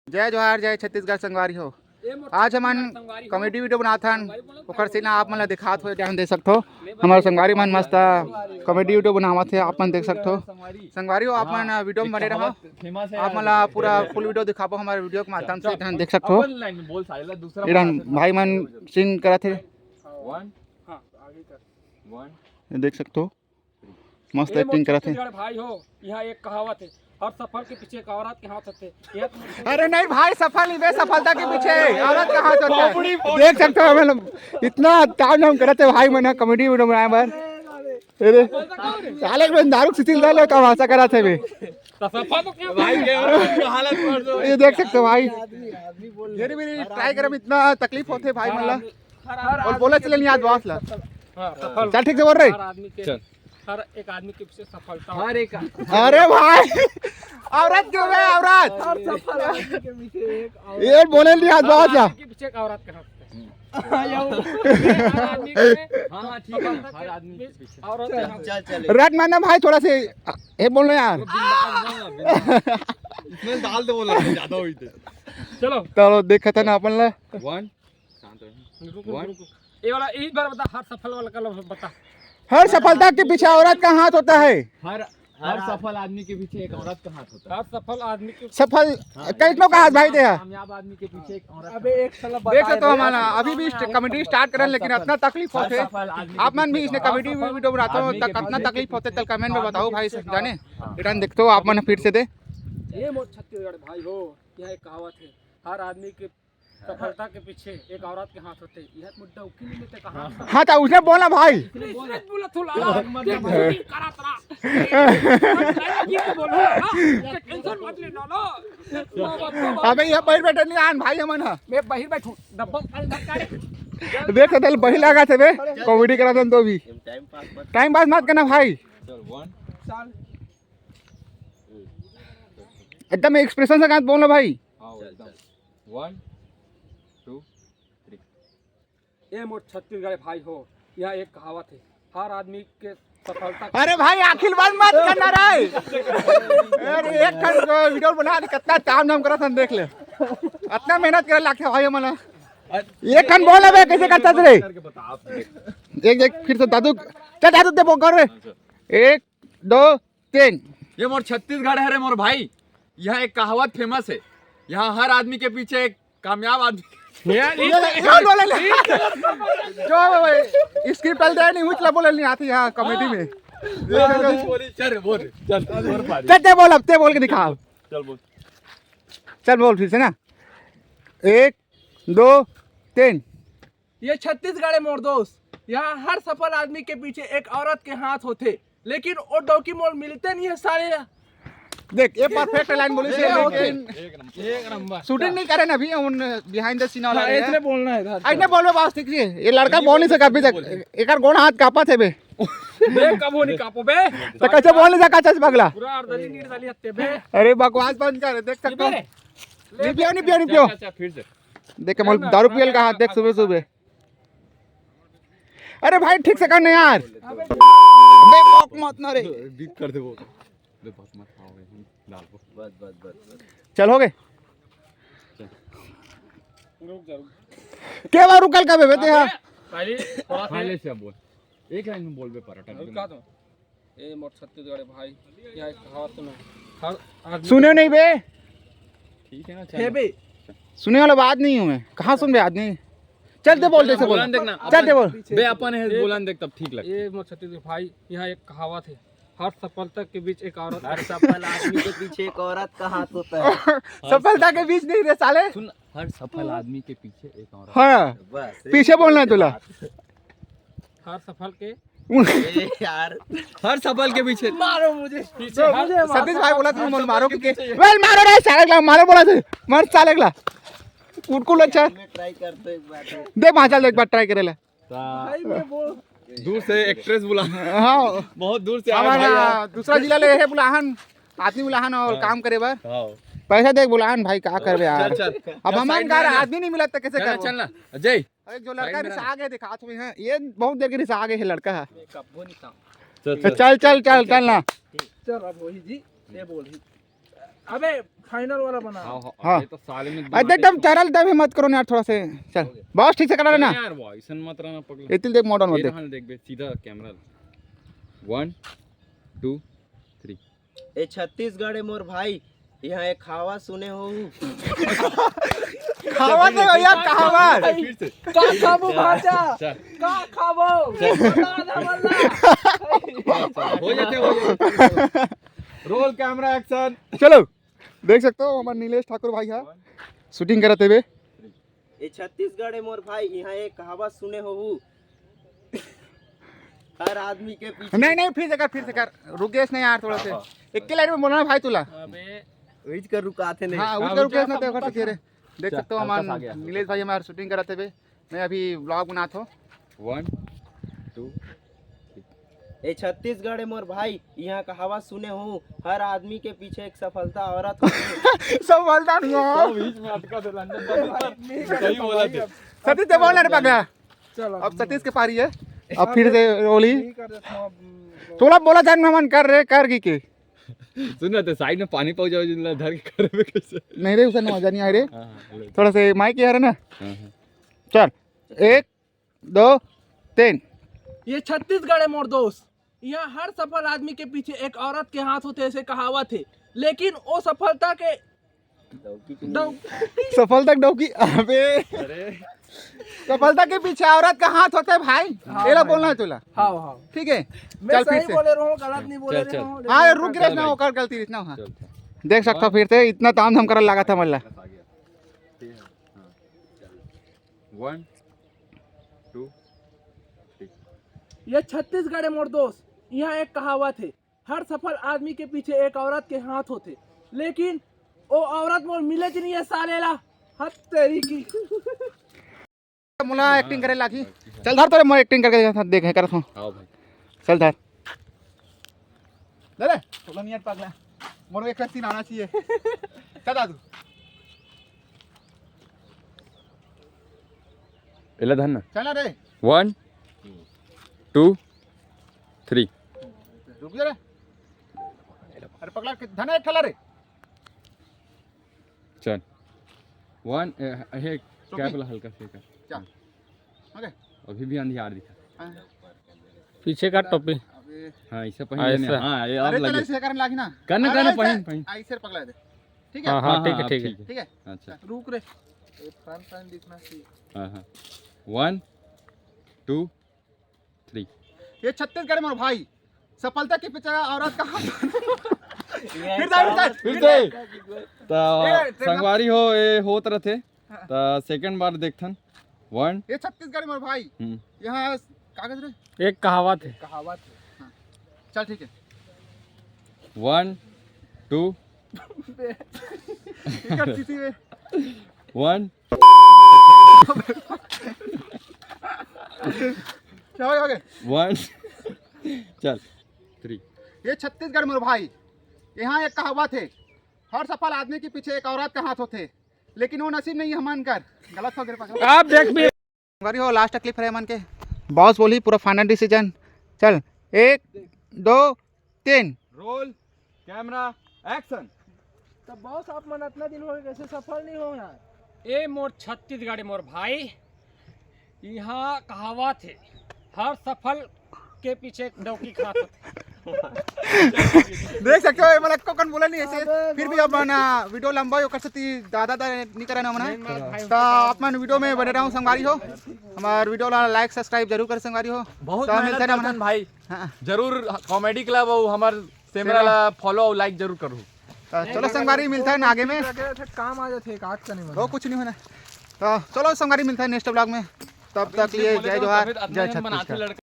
जय जोहार जय छत्तीसगढ़ संगवारी हो। आज हमन कॉमेडी वीडियो बनाथन ओकर सीना आप मन ला दिखात हो, ध्यान दे सकथो। हमारे संगवारी मन मस्त कॉमेडी वीडियो बनावत है, आप मन देख सकथो। संगवारी हो आप मन वीडियो में बने रहो, आप मन ला पूरा फुल वीडियो दिखाबो हमारे वीडियो के माध्यम से, ध्यान देख सकथो। भाई मन सीन करत है, देख सकथो मस्त एक्टिंग करत है। भाई हो यहाँ एक कहावत है, हर सफल के पीछे एक औरत के हाथ होते हैं। अरे नहीं भाई, सफल नहीं, सफलता के पीछे औरत का हाथ होता है। देख सकते हो हम इतना ताम झाम करते हैं भाई मैंने कॉमेडी वीडियो बनाए बार। साले में दारू सितिल डाले का भाषा करा थे भाई, ये देख सकते हो भाई। ये भी ट्राई करम, इतना तकलीफ होते भाई मतलब, और बोले चले नहीं आज बॉस ला। चल ठीक से बोल रहे, हर एक आदमी के पीछे सफलता, हर एक। अरे भाई औरत क्यों है, औरत ये बोले नहीं आज बहुत ला के पीछे एक औरत का हाथ रट मानना भाई, थोड़ा से ये बोल रहे यार इसमें डाल दे, बोल रहा ज्यादा हुई थे। चलो देखा था ना अपन ला। ये वाला एक बार बता, हर सफल वाला का लफ्ज़ बता। हर सफलता के पीछे औरत का हाथ होता है। हर सफल आदमी के पीछे एक औरत का हाथ होता है। हर सफल आदमी के सफल कितनों का हाथ भाई दे, कामयाब आदमी के पीछे एक औरत। अबे एक साला देख सकते हो हमारा अभी भी कॉमेडी स्टार्ट करन, लेकिन इतना तकलीफ होते आप मन भी इसने कॉमेडी वीडियो बनाते हो कितना तकलीफ होते, चल कमेंट में बताओ भाई जाने। रिटर्न देखते हो आप मन फिर से दे। ये मोर छत्तीसगढ़ भाई हो, यह एक कहावत है, हर आदमी के सफलता के पीछे एक औरत के हाथ होते हैं। यह मुद्दा उकिल में ते कहां। हाँ तो उसने बोला भाई, बोला थोड़ा करा तरा ये बोलो, टेंशन मत ले ना। अबे ये बाहर बैठे नहीं आन भाई हमन है, मैं बाहर बैठू डब्बा देख सकते बही लगा थे बे कॉमेडी करा तो भी टाइम पास मत करना भाई, एकदम एक्सप्रेशन से बोलो भाई। 1 2 3। ये मोर छत्तीसगढ़ भाई हो, यह एक कहावत है, हर आदमी के सफलता। अरे भाई आखिर बात मत करना रे, अरे एक ठन वीडियो बना कितना ताम झाम करा था, देख ले इतना मेहनत करे लाखे भाई हमन। एक ठन बोल बे कैसे करता रे, एक एक फिर से दादू चल दादू दे बोल कर रे। 1 2 3। ये मोर छत्तीसगढ़ है रे मोर भाई, यह एक कहावत फेमस है, यहाँ हर आदमी के पीछे एक कामयाब आदमी। जो स्क्रिप्ट चल रहा नहीं मुझला बोले नहीं आती यहाँ कॉमेडी में। चल बोल अब ते बोल के दिखा, चल बोल फिर से ना। 1 2 3। ये छत्तीसगढ़ है मोर दोस्त, यहाँ हर सफल आदमी के पीछे एक औरत के हाथ होते, लेकिन वो डॉकी मोल मिलते नहीं है सारे। देख ये परफेक्ट लाइन बोली से, लेकिन एक नंबर शूटिंग नहीं करे ना अभी, उन बिहाइंड द सीन वाला है। इसने बोलना है इधर, ऐने बोलो बात ठीक है, ये लड़का बोल नहीं सका अभी तक, एकर गोड़ हाथ कापा थे बे। बे कबो नहीं कापो बे, तो कैसे बोल नहीं सका चस पगला। पूरा अर्धली नीड डाली हत्ते बे। अरे बकवास बंद कर, देख सकते हो नहीं पियो अच्छा फिर से देख मोल दारू पियल का हाथ देख सुबह सुबह। अरे भाई ठीक से करना यार, अबे बक मत ना रे, बीट कर दे वो बे, बात मत खाओ डाल को, बस चल हो गए रुक जा के बार रुकल का बे ते यार पहले से बोल, एक लाइन में बोल बे पराठा रुका दो। ए मोर छत्तीसगढ़ भाई, यह एक कहावत में हर आदमी सुने नहीं बे, ठीक है ना। है बे, सुने वाला बात नहीं हूँ मैं, कहाँ सुन बे आदमी। चल दे बोल, जैसे बोल देखना, चल दे बोल बे अपन है बोलन देख तब ठीक लगे। ये मोर छत्तीसगढ़ भाई, यहाँ एक कहावत है, हर सफलता के बीच एक औरत। हर सफल आदमी के पीछे एक औरत का हाथ होता है। सफलता के बीच नहीं रे साले, सुन, हर सफल आदमी के पीछे एक औरत। हाँ बस पीछे बोलना है तुला। हर सफल के यार, हर सफल के पीछे मारो मुझे पीछे हर सतीश भाई बोला तुम मारो के वेल मारो रे साले ला मारो बोला थे, मर साले ला कुटकुल। अच्छा ट्राई करते एक बार दे वहां चल एक बार ट्राई करेला। भाई मैं बोल, दूर से एक्ट्रेस बुला, हाँ बहुत दूर से आया हमारा दूसरा जिला ले है बुलाहन, आदमी बुलाहन और काम करे बार भाई। पैसा देख बुलाहन भाई, क्या करबे यार। चल अब हमारे घर आदमी नहीं मिला तो कैसे कर। चल ना अजय, अरे जो लड़का रिसा आगे दिखा तो है, ये बहुत देर के रिसा आगे है लड़का है। कब्बो नहीं काम। चल चल चल चल ना, चल अब वही जी ये बोल ही अबे फाइनल वाला बना। हाँ। ये तो साले में अरे देख तुम चैनल दबे मत करो ना यार थोड़ा से चल बॉस ठीक से करा लेना यार वॉइस मत रहना पगला। इतिल देख मॉडर्न मत ये देख रहने देख बे सीधा कैमरा 1 2 3 ए छत्तीसगढ़ मोर भाई यहाँ एक खावा सुने हो खावा दे भैया खावा फिर से का खाबो भाजा चल का खाबो दादा वल्ला हो जाते रोल कैमरा एक्शन। चलो देख सकते हो हमारे नीलेश ठाकुर भाई है शूटिंग करते हुए ए छत्तीसगढ़ मोर भाई यहाँ एक कहावत सुने हो हर आदमी के पीछे नहीं फिर से कर रुकेश नहीं यार थोड़ा से एक लाइन में बोलना भाई तुला वही कर रुकाते नहीं। हाँ उसका रुकेश ना देखो तो देख सकते हो हमारे नीलेश भाई हमारे शूटिंग कराते हुए मैं अभी व्लॉग बनाता हूँ 1 2 ए छत्तीसगढ़ मोर भाई यहाँ कहावत सुने हो हर आदमी के पीछे एक सफलता औरत होती सब बोलता नहीं हो बीच में अटका दे लंदन सही बोला थे। सतीश से बोलना रे पगला चलो अब सतीश के पारी है अब फिर से रोली यही कर देता हूं अब। थोड़ा बोला जान मेहमान कर रहे कर की सुन ना तो साइड में पानी पहुंच जाओ धर के करे में कैसे। नहीं रे उसे मजा नहीं आ रे हां थोड़ा से माइक यार है ना हां चल 1 2 3 ये छत्तीसगढ़ है मोर दोस्त। यहाँ हर सफल आदमी के पीछे एक औरत के हाथ होते ऐसे कहावत है, लेकिन वो सफलता के सफलता डौकी अबे अरे सफलता के पीछे औरत का हाथ होता है भाई ये लो बोलना है तुला हाँ हाँ ठीक है मैं चल फिर सही से बोले रहा हूँ गलत नहीं बोले चल, रहा हूँ। हाँ रुक गिरस ना होकर गलती ना हाँ चल देख सकता हूँ फिर से इतना ताम झाम कर लगा था मल्ला आ गया ठीक है हां 1 2 3 ये छत्तीसगढ़ है मोर दोस्त। यहाँ एक कहावत है, हर सफल आदमी के पीछे एक औरत के हाथ होते, लेकिन वो औरत मोर मिले कि नहीं है सालेला हद तेरी की। मुला एक्टिंग करे लागी चल धर तोरे मैं एक्टिंग करके देख करत हूँ आओ भाई चल धर ले थोड़ा मिनट पगला मोर एक सीन आना चाहिए चल दादू एला धन ना चल ना रे 1 2 3 रुक जा रे अरे पगला धन एक ठला रे चल 1 हे क्या बोला हल्का से कर क्या ओके अभी भी अंधियार दिखा पीछे का टोपी अबे हां ऐसे पहन लेने हां ये अब अरे लगे तेरे से करने लागी ना करना पहन ऐसे पगला दे ठीक है हाँ ठीक है ठीक है ठीक है अच्छा रुक रे फ्रंट दिखना चाहिए। हां हां 1 2 3 ये छत्तीसगढ़ में भाई सफलता के पीछे औरत का हाथ फिर से तो संगवारी हो ये होत रथे तो सेकंड बार देखथन 1 ये छत्तीसगढ़ में भाई यहाँ कागज रे एक कहावत है कहावत है। चल ठीक है 1 2 टिकट किसी में 1 क्या हो गया 1 चल 3 ये छत्तीसगढ़ में भाई यहाँ एक कहावत है हर सफल आदमी के पीछे एक औरत का हाथ होते लेकिन वो नसीब नहीं है मन कर गलत हो गया आप देख भी गरी हो लास्ट क्लिप है मन के बॉस बोली पूरा फाइनल डिसीजन चल 1 2 3 रोल कैमरा एक्शन। तो बॉस आप मन इतना दिन हो गए कैसे सफल नहीं हो यार। ए मोर छत्तीसगढ़ मोर भाई यहाँ कहावत है हर सफल के पीछे एक डौकी खात होते। देख सकते हो मतलब कोकन बोला नहीं ऐसे फिर भी अब ना वीडियो लंबा हो कर सकती ज्यादा नहीं कराना मना तो आप मन वीडियो में बने रहूं संगवारी हो हमारे वीडियो ला लाइक सब्सक्राइब जरूर कर संगवारी हो बहुत तो मेहनत मिलते हैं ना करथन भाई हाँ। जरूर कॉमेडी क्लब और हमार कैमरा ला फॉलो लाइक जरूर करू। तो चलो संगवारी मिलता है ना आगे में काम आ जाते काट का नहीं वो कुछ नहीं होना तो चलो संगवारी मिलता है नेक्स्ट ब्लॉग में तब तक लिए जय जोहार जय छत्तीसगढ़।